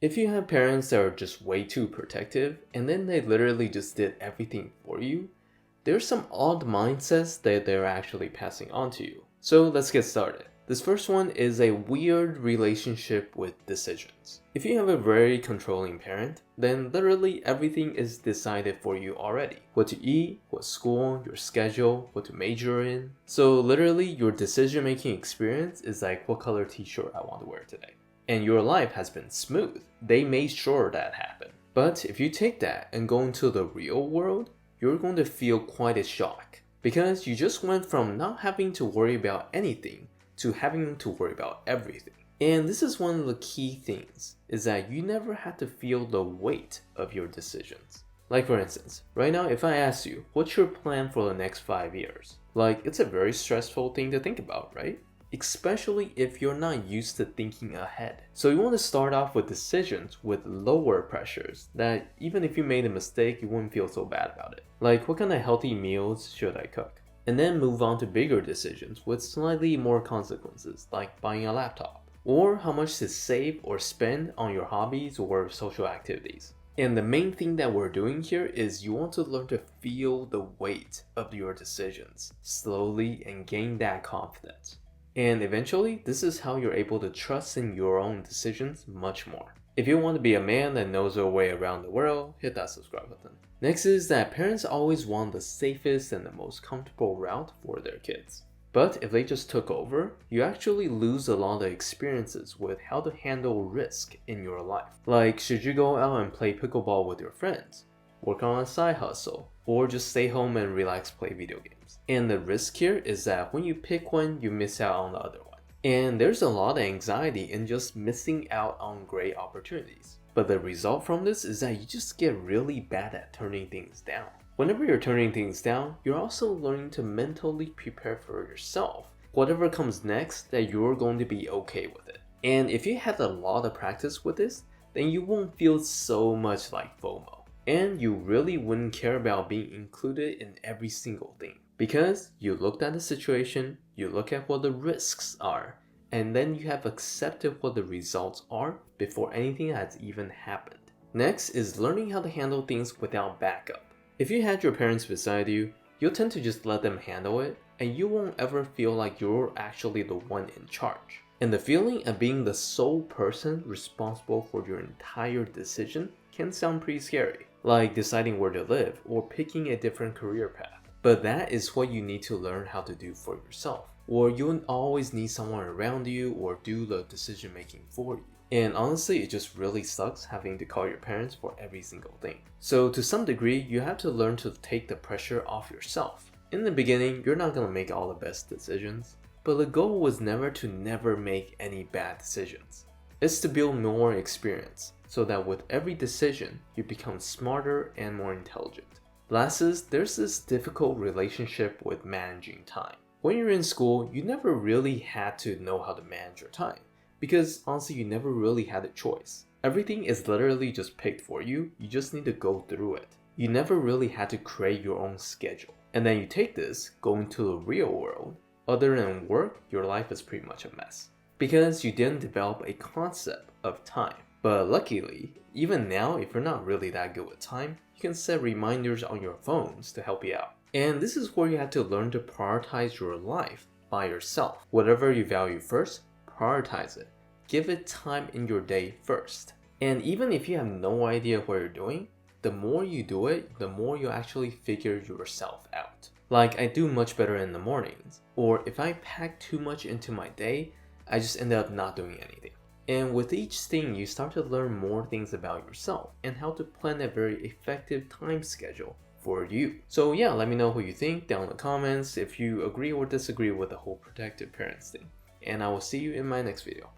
If you have parents that are just way too protective and then they literally just did everything for you, there's some odd mindsets that they're actually passing on to you. So let's get started. This first one is a weird relationship with decisions. If you have a very controlling parent, then literally everything is decided for you already. What to eat, what school, your schedule, what to major in. So literally your decision-making experience is like what color t-shirt I want to wear today. And your life has been smooth. They made sure that happened. But if you take that and go into the real world, you're going to feel quite a shock. Because you just went from not having to worry about anything to having to worry about everything. And this is one of the key things, is that you never had to feel the weight of your decisions. Like for instance, right now if I ask you, what's your plan for the next 5 years? Like, it's a very stressful thing to think about, right? Especially if you're not used to thinking ahead. So you want to start off with decisions with lower pressures that even if you made a mistake, you wouldn't feel so bad about it. Like, what kind of healthy meals should I cook? And then move on to bigger decisions with slightly more consequences, like buying a laptop, or how much to save or spend on your hobbies or social activities. And the main thing that we're doing here is you want to learn to feel the weight of your decisions slowly and gain that confidence. And eventually, this is how you're able to trust in your own decisions much more. If you want to be a man that knows their way around the world, hit that subscribe button. Next is that parents always want the safest and the most comfortable route for their kids. But if they just took over, you actually lose a lot of experiences with how to handle risk in your life. Like, should you go out and play pickleball with your friends? Work on a side hustle, or just stay home and relax, play video games. And the risk here is that when you pick one, you miss out on the other one. And there's a lot of anxiety in just missing out on great opportunities. But the result from this is that you just get really bad at turning things down. Whenever you're turning things down, you're also learning to mentally prepare for yourself. Whatever comes next, that you're going to be okay with it. And if you had a lot of practice with this, then you won't feel so much like FOMO. And you really wouldn't care about being included in every single thing. Because you looked at the situation, you look at what the risks are, and then you have accepted what the results are before anything has even happened. Next is learning how to handle things without backup. If you had your parents beside you, you'll tend to just let them handle it, and you won't ever feel like you're actually the one in charge. And the feeling of being the sole person responsible for your entire decision can sound pretty scary, like deciding where to live or picking a different career path. But that is what you need to learn how to do for yourself, or you won't always need someone around you or do the decision making for you. And honestly, it just really sucks having to call your parents for every single thing. So to some degree, you have to learn to take the pressure off yourself. In the beginning, you're not gonna make all the best decisions, but the goal was never to never make any bad decisions. It's to build more experience, so that with every decision, you become smarter and more intelligent. Last is, there's this difficult relationship with managing time. When you're in school, you never really had to know how to manage your time, because honestly, you never really had a choice. Everything is literally just picked for you, you just need to go through it. You never really had to create your own schedule. And then you take this, go into the real world. Other than work, your life is pretty much a mess. Because you didn't develop a concept of time. But luckily, even now, if you're not really that good with time, you can set reminders on your phones to help you out. And this is where you have to learn to prioritize your life by yourself. Whatever you value first, prioritize it. Give it time in your day first. And even if you have no idea what you're doing, the more you do it, the more you actually figure yourself out. Like, I do much better in the mornings, or if I pack too much into my day, I just end up not doing anything. And with each thing, you start to learn more things about yourself and how to plan a very effective time schedule for you. So yeah, let me know what you think down in the comments if you agree or disagree with the whole protective parents thing. And I will see you in my next video.